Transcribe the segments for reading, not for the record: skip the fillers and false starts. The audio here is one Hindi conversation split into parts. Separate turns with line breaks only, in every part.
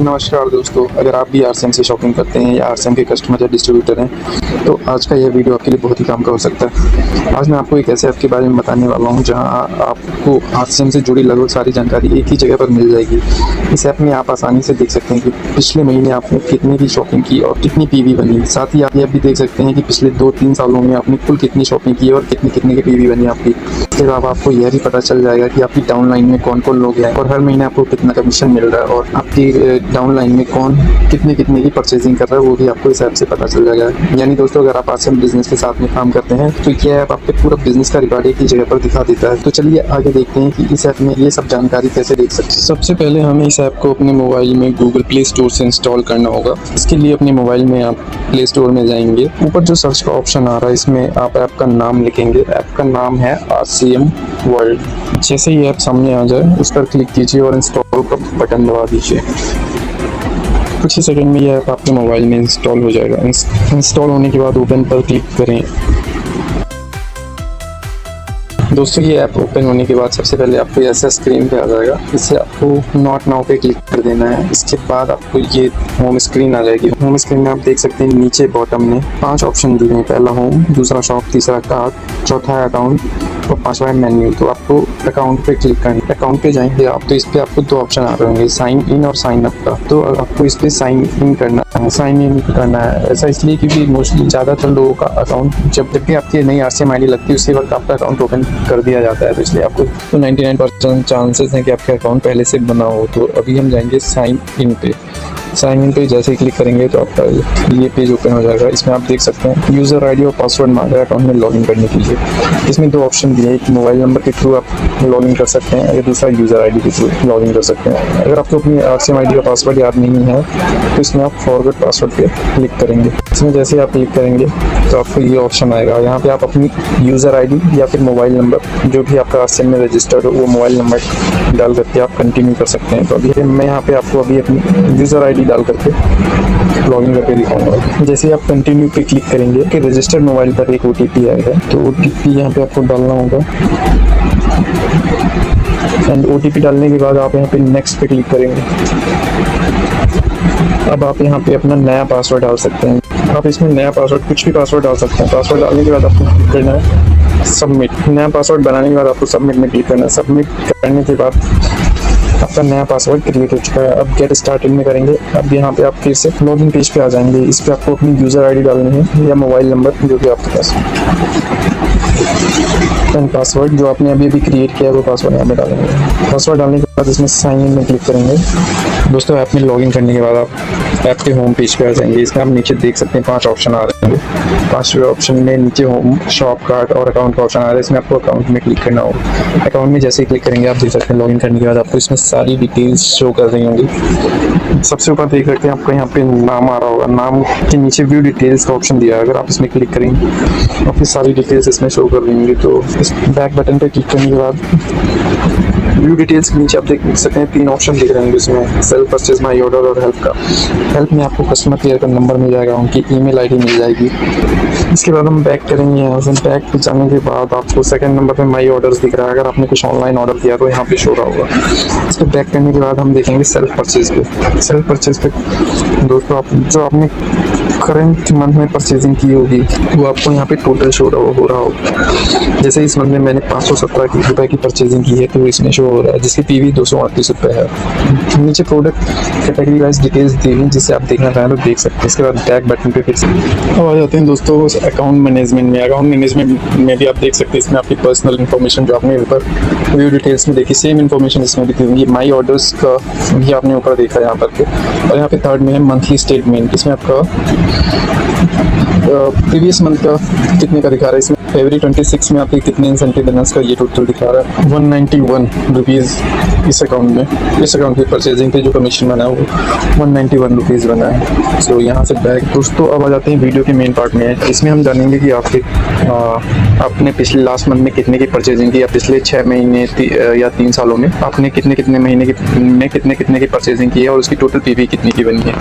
नमस्कार दोस्तों, अगर आप भी आरसीएम से शॉपिंग करते हैं या आरसीएम के कस्टमर या डिस्ट्रीब्यूटर हैं तो आज का यह वीडियो आपके लिए बहुत ही काम का हो सकता है। आज मैं आपको एक ऐसे ऐप के बारे में बताने वाला हूं जहां आपको आरसीएम से जुड़ी लगभग सारी जानकारी एक ही जगह पर मिल जाएगी। इस ऐप में आप आसानी से देख सकते हैं कि पिछले महीने आपने कितने की शॉपिंग की और कितनी पीवी बनी। साथ ही आप यह भी देख सकते हैं कि पिछले 2-3 सालों में आपने कुल कितनी शॉपिंग की और कितने की पीवी बनी आपकी। इसके अलावा आपको यह भी पता चल जाएगा कि आपकी डाउनलाइन में कौन कौन लोग हैं और हर महीने आपको कितना कमीशन मिल रहा है और आपकी डाउनलाइन में कौन कितने की परचेजिंग कर रहा है वो भी आपको इस ऐप से पता चल जाएगा। यानी दोस्तों, अगर आप आरसीएम बिजनेस के साथ में काम करते हैं तो यह ऐप आपके पूरा बिजनेस का रिकॉर्ड एक ही जगह पर दिखा देता है। तो चलिए आगे देखते हैं कि इस ऐप में ये सब जानकारी कैसे देख सकते हैं। सबसे पहले हमें इस ऐप को अपने मोबाइल में गूगल प्ले स्टोर से इंस्टॉल करना होगा। इसके लिए अपने मोबाइल में आप प्ले स्टोर में जाएंगे, ऊपर जो सर्च का ऑप्शन आ रहा है इसमें आप ऐप का नाम लिखेंगे। ऐप का नाम है आरसीएम वर्ल्ड। जैसे ही ऐप सामने आ जाए उस पर क्लिक कीजिए और इंस्टॉल का बटन दबा दीजिए। कुछ ही सेकंड में यह ऐप आपके मोबाइल में इंस्टॉल हो जाएगा। इंस्टॉल होने के बाद ओपन पर क्लिक करें। दोस्तों, ये ऐप ओपन होने के बाद सबसे पहले आपको ऐसा स्क्रीन पे आ जाएगा। इससे आपको नॉट नाउ पे क्लिक कर देना है। इसके बाद आपको ये होम स्क्रीन आ जाएगी। होम स्क्रीन में आप देख सकते हैं नीचे बॉटम में 5 ऑप्शन दिए हैं। पहला होम, दूसरा शॉप, तीसरा कार्ट, चौथा है अकाउंट और 5वां है मेन्यू। तो आपको अकाउंट पे क्लिक करना है। अकाउंट पे जाएंगे आप तो इस पे आपको 2 ऑप्शन आ रहे होंगे, साइन इन और साइन अप का। तो आपको इस पे साइन इन करना है। साइन इन करना है ऐसा इसलिए क्योंकि मोस्टली ज़्यादातर लोगों का अकाउंट जब भी आपकी नई आरसीएम आईडी लगती है उसी वक्त आपका अकाउंट ओपन कर दिया जाता है। तो इसलिए आपको तो 99% चांसेस हैं कि आपका अकाउंट पहले से बना हो। तो अभी हम जाएंगे साइन इन पे। साइन इन पे जैसे ही क्लिक करेंगे तो आपका ये पेज ओपन हो जाएगा। इसमें आप देख सकते हैं यूज़र आईडी और पासवर्ड मांग रहा है अकाउंट में लॉगिन करने के लिए। इसमें 2 ऑप्शन दिए हैं, एक मोबाइल नंबर के थ्रू आप लॉगिन कर सकते हैं या दूसरा यूज़र आईडी के थ्रू लॉगिन कर सकते हैं। अगर आपको अपनी आरसीएम आईडी का पासवर्ड याद नहीं है तो इसमें आप फॉरगेट पासवर्ड पे क्लिक करेंगे। इसमें जैसे ही आप क्लिक करेंगे तो आपको ये ऑप्शन आएगा। यहाँ पे आप अपनी यूज़र आईडी या फिर मोबाइल नंबर जो भी आपका आरसीएम में रजिस्टर्ड हो वो मोबाइल नंबर डाल करके आप कंटिन्यू कर सकते हैं। तो अभी मैं यहाँ पे आपको अभी अपनी यूज़र आईडी डाल करके लॉगिन करके दिखाऊंगा। जैसे आप कंटिन्यू पे क्लिक करेंगे कि रजिस्टर्ड मोबाइल पर एक ओटीपी आएगा। तो ओटीपी यहाँ पे आपको डालना होगा एंड ओटीपी डालने के बाद आप यहाँ पे नेक्स्ट पे क्लिक करेंगे। अब आप यहाँ पे अपना नया पासवर्ड डाल सकते हैं। आप इसमें नया पासवर्ड कुछ भी पासवर्ड डाल सकते हैं। पासवर्ड डालने के बाद आपको क्लिक करना है सबमिट। नया पासवर्ड बनाने के बाद आपको सबमिट में क्लिक करना है। सबमिट करने के बाद आपका नया पासवर्ड क्रिएट हो चुका है। अब गेट स्टार्टेड में करेंगे। अब यहाँ पे आप फिर से लॉगिन पेज पे आ जाएंगे। इस पे आपको अपनी यूज़र आईडी डालनी है या मोबाइल नंबर जो भी आपके पास एंड पासवर्ड जो आपने अभी क्रिएट किया है वो पासवर्ड यहाँ पे डालेंगे। पासवर्ड डालने के बाद इसमें साइन इन में क्लिक करेंगे। दोस्तों, ऐप में लॉगिन करने के बाद आप ऐप के होम पेज पे आ जाएंगे। इसमें आप नीचे देख सकते हैं 5 ऑप्शन आ रहे हैं। 5वें ऑप्शन में नीचे होम, शॉप, कार्ट और अकाउंट का ऑप्शन आ रहा है। इसमें आपको अकाउंट में क्लिक करना होगा। अकाउंट में जैसे ही क्लिक करेंगे आप देख सकते हैं लॉगिन करने के बाद आपको इसमें सारी डिटेल्स शो कर रही होंगी। सबसे ऊपर देख सकते हैं आपको यहाँ पे नाम आ रहा होगा। नाम के नीचे व्यू डिटेल्स का ऑप्शन दिया है। अगर आप इसमें क्लिक करेंगे और फिर सारी डिटेल्स इसमें शो कर रही होंगी। तो इस बैक बटन पे क्लिक करने के बाद व्यू डिटेल्स के नीचे आप देख सकते हैं 3 ऑप्शन दिख रहे हैं जिसमें सेल्फ परचेज, माई ऑर्डर और हेल्प का। हेल्प में आपको कस्टमर केयर का नंबर मिल जाएगा, उनकी ईमेल आईडी मिल जाएगी। इसके बाद हम बैक करेंगे। यहाँ से बैक पे जाने के बाद आपको सेकंड नंबर पे माई ऑर्डर्स दिख रहा है। अगर आपने कुछ ऑनलाइन ऑर्डर किया तो यहाँ पे शो रहा होगा। इसको बैक करने के बाद हम देखेंगे सेल्फ परचेज पे। सेल्फ परचेज पे दोस्तों आप जो आपने करंट मंथ में परचेजिंग की होगी वो आपको यहाँ पे टोटल शो हो रहा होगा। जैसे इस मंथ में मैंने 517 रुपये की परचेजिंग की है तो इसमें शो हो रहा है, जिसकी पीवी 238 रुपये है। नीचे प्रोडक्ट कैटेगरी वाइज डिटेल्स दी हुई जिससे आप देखना चाहें तो देख सकते हैं। इसके बाद बैक बटन पे फिर अब आ जाते हैं दोस्तों अकाउंट मैनेजमेंट में। अकाउंट मैनेजमेंट में भी आप देख सकते हैं इसमें आपकी पर्सनल इन्फॉर्मेशन जो आपने ऊपर व्यू डिटेल्स में देखी सेम इन्फॉर्मेशन इसमें दिखी होंगी। माई ऑर्डर्स का भी आपने ऊपर देखा है यहाँ पर के। और यहाँ पे थर्ड में है मंथली स्टेटमेंट। इसमें आपका प्रीवियस मंथ का कितने का दिखा रहा है। इसमें फरवरी 26 में आपके कितने इंसेंटिव बैलेंस का ये टोटल दिखा रहा है 191 रुपीज़। इस अकाउंट की परचेजिंग पे जो कमीशन बना है वो 191 रुपीज़ बना है। सो यहाँ से बैक दोस्तों अब आ जाते हैं वीडियो के मेन पार्ट में। इसमें हम जानेंगे कि आपने पिछले लास्ट मंथ में कितने की परचेजिंग की या पिछले 6 महीने या 3 सालों में आपने कितने महीने में कितने की परचेजिंग की है और उसकी टोटल पीवी कितने की बनी है।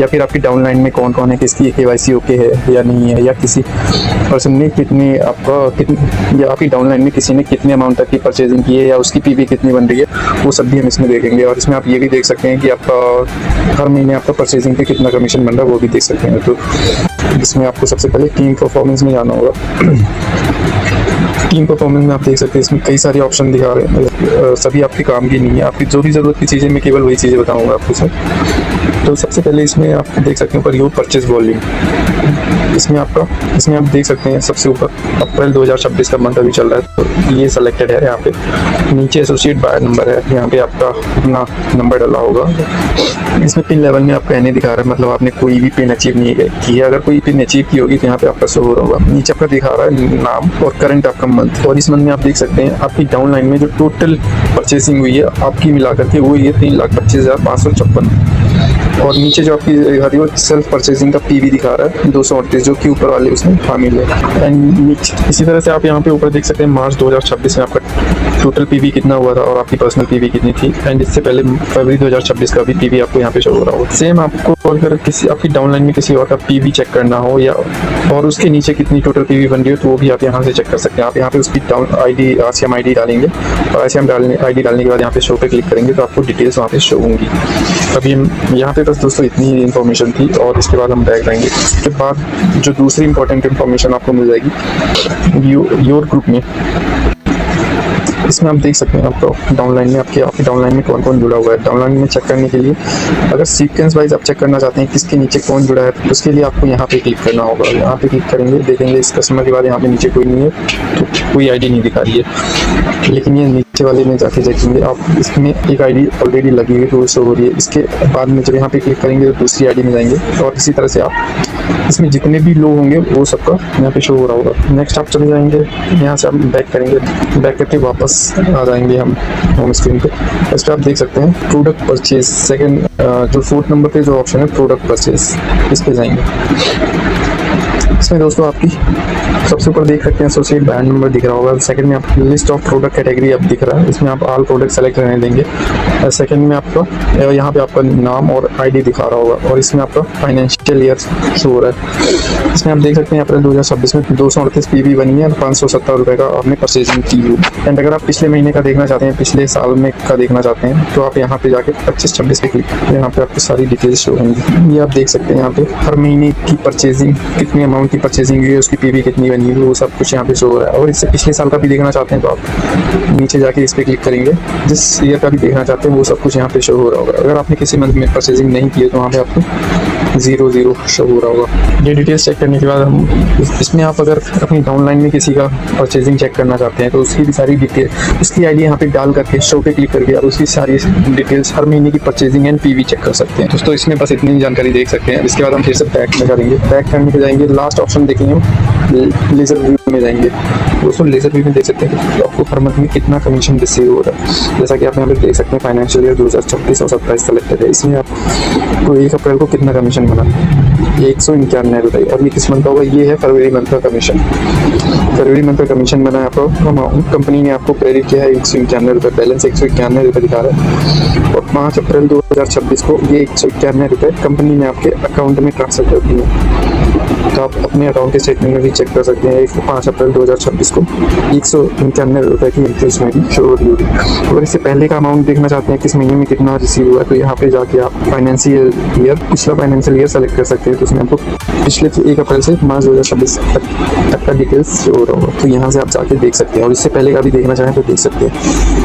या फिर आपकी डाउनलाइन में कौन कौन है, किसकी केवाईसी ओके है या नहीं है, या किसी पर्सन ने कितनी आपका कितनी या आपकी डाउनलाइन में किसी ने कितने अमाउंट तक की परचेजिंग की है या उसकी पीवी कितनी बन रही है, वो सब भी हम इसमें देखेंगे। और इसमें आप ये भी देख सकते हैं कि आपका हर महीने आपका परचेजिंग पे कितना कमीशन बन रहा है, वो भी देख सकते हैं। तो इसमें आपको सबसे पहले टीम परफॉर्मेंस में जाना होगा। टीम परफॉर्मेंस में आप देख सकते हैं इसमें कई सारे ऑप्शन दिखा रहे हैं, सभी आपके काम की नहीं है। आपकी जो भी ज़रूरत की चीज़ें, मैं केवल वही चीज़ें बताऊंगा आपको सर। तो सबसे पहले इसमें आप देख सकते हैं ऊपर योर परचेज वॉल्यूम, इसमें आप देख सकते हैं सबसे ऊपर अप्रैल 2026 का मंथ अभी चल रहा है, तो ये सिलेक्टेड है। यहाँ पे नीचे एसोसिएट बायर नंबर है, यहाँ पे आपका अपना नंबर डाला होगा। इसमें पिन लेवल में आपका एनए दिखा रहा है, मतलब आपने कोई भी पिन अचीव नहीं की है। अगर कोई पिन अचीव की होगी तो यहाँ पे आपका शो हो रहा होगा। नीचे आपका दिखा रहा है नाम और करंट आपका मंथ, और इस मंथ में आप देख सकते हैं आपकी डाउनलाइन में जो टोटल परचेसिंग हुई है आपकी मिलाकर के वो ये 3,25,556। और नीचे जो आपकी दिखा वो सेल्फ परचेसिंग का पीवी दिखा रहा है 238, जो कि ऊपर वाले उसमें शामिल है। एंड नीचे इसी तरह से आप यहाँ पे ऊपर देख सकते हैं मार्च 2026 में आपका टोटल पीवी कितना हुआ था और आपकी पर्सनल पीवी कितनी थी। एंड इससे पहले फरवरी 2026 का भी पीवी आपको यहाँ पे शो हो रहा हो। सेम आपको अगर किसी आपकी डाउनलाइन में किसी और का पीवी चेक करना हो या और उसके नीचे कितनी टोटल पीवी बन रही हो, तो वो भी आप यहाँ से चेक कर सकते हैं। आप यहाँ पे उसकी डाउन आईडी आरसीएम आईडी डालेंगे और आरसीएम आईडी डालने के बाद यहाँ पे शो पे क्लिक करेंगे तो आपको डिटेल्स वहाँ पे शो होंगी। अभी यहाँ पे बस दोस्तों इतनी ही इन्फॉर्मेशन थी, और इसके बाद हम बैक जाएंगे। इसके बाद जो दूसरी इंपॉर्टेंट इन्फॉर्मेशन आपको मिल जाएगी योर ग्रुप में। इसमें आप देख सकते हैं आपको डाउनलाइन में आपकी डाउनलाइन में कौन कौन जुड़ा हुआ है। डाउनलाइन में चेक करने के लिए अगर सीक्वेंस वाइज आप चेक करना चाहते हैं किसके नीचे कौन जुड़ा है, तो उसके लिए आपको यहाँ पे क्लिक करना होगा। यहाँ पे क्लिक करेंगे, देखेंगे इस कस्टमर के बाद यहाँ पे नीचे कोई नहीं है, तो कोई आईडी नहीं दिखा रही है। लेकिन ये नीचे वाले में जाके देखेंगे आप, इसमें एक आईडी ऑलरेडी लगी हुई तो शो हो रही है। इसके बाद में जब यहाँ पे क्लिक करेंगे तो दूसरी आईडी में जाएंगे, और इसी तरह से आप इसमें जितने भी लोग होंगे वो सबका यहाँ पे शो हो रहा होगा। नेक्स्ट आप चले जाएंगे, यहाँ से आप बैक करेंगे, बैक करके वापस आ जाएंगे हम होम स्क्रीन पे। इस पर आप देख सकते हैं प्रोडक्ट परचेज, सेकंड जो 4th नंबर पे जो ऑप्शन है प्रोडक्ट परचेज, इस पे जाएंगे। इसमें दोस्तों आपकी सबसे ऊपर देख सकते हैं एसोसिएट ब्रांड नंबर दिख रहा होगा। सेकंड में आप लिस्ट ऑफ प्रोडक्ट कैटेगरी अब दिख रहा है, इसमें आप ऑल प्रोडक्ट सेलेक्ट करने देंगे। सेकंड में आपका यहाँ पे आपका नाम और आईडी दिखा रहा होगा, और इसमें आपका फाइनेंशियल ईयर शो हो रहा है। इसमें आप देख सकते हैं अप्रैल 2026 में 238 पीवी बनी है और 570 रुपये का आपने परचेजिंग की है। एंड अगर आप पिछले महीने का देखना चाहते हैं, पिछले साल में का देखना चाहते हैं, तो आप यहाँ पे जाके 25-26 पे क्लिक करें, यहाँ पे आपको सारी डिटेल्स शो होंगी। ये आप देख सकते हैं यहाँ पे हर महीने की परचेजिंग, कितनी अमाउंट की परचेजिंग हुई है, उसकी पीवी कितनी बनी है, वो सब कुछ यहाँ पे शो हो रहा है। और इससे पिछले साल का भी देखना चाहते हैं तो आप नीचे जाके इस पे क्लिक करेंगे, जिस ईयर का भी देखना चाहते हैं वो सब कुछ यहाँ पे शो हो रहा होगा। अगर आपने किसी मंथ में परचेजिंग नहीं की है तो वहाँ पे आपको 0 शो हो रहा होगा। ये डिटेल्स चेक करने के बाद हम इसमें आप अगर अपनी डाउनलाइन में किसी का परचेजिंग चेक करना चाहते हैं तो उसकी भी सारी डिटेल, उसकी आईडी यहाँ पे डाल करके शो पे क्लिक करके आप उसकी सारी डिटेल्स, हर महीने की परचेजिंग एंड पीवी चेक कर सकते हैं। दोस्तों इसमें बस इतनी जानकारी देख सकते हैं। इसके बाद हम फिर से बैक में करेंगे, बैक करने पे जाएंगे, लास्ट ऑप्शन देखेंगे हम लेजर व्यू में जाएंगे। दोस्तों लेजर व्यू में देख सकते हैं कि आपको हर मंथ में कितना कमीशन रिसीव हो रहा है। जैसा कि आप यहाँ पे देख सकते हैं फाइनेंशियल ईयर 2026 और 27 सेलेक्टेड है। इसमें आपको 1 अप्रैल को कितना कमीशन बना, 191 रुपये, और ये किस मंथ का होगा, ये है फरवरी मंथ का कमीशन। फरवरी मंथ का कमीशन बना है आपको, अमाउंट कंपनी ने आपको क्रेडिट किया है 191 रुपये, बैलेंस 191 रुपये दिखा रहा है। और 5 अप्रैल 2026 को ये 191 रुपये कंपनी ने आपके अकाउंट में ट्रांसफर कर दिए। तो आप अपने अकाउंट के स्टेटमेंट में भी चेक कर सकते हैं 5 अप्रैल 2026 को 191 रुपये की इंटरेस्ट में भी शो हो रही होगी। अगर इससे पहले का अमाउंट देखना चाहते हैं किस महीने में कितना रिसीव हुआ है, तो यहाँ पे जाके आप फाइनेंशियल ईयर, पिछला फाइनेंशियल ईयर सेलेक्ट कर सकते हैं। तो उसमें आपको पिछले 1 अप्रैल से मार्च 2026 तक का डिटेल्स शो हो रहा होगा, तो यहाँ से आप जाके देख सकते हैं। और इससे पहले का भी देखना चाहें तो देख सकते हैं।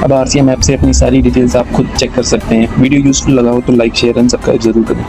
अब आरसीएम ऐप से अपनी सारी डिटेल्स आप खुद चेक कर सकते हैं। वीडियो यूजफुल लगा हो तो लाइक, शेयर एंड सब्सक्राइब जरूर करें।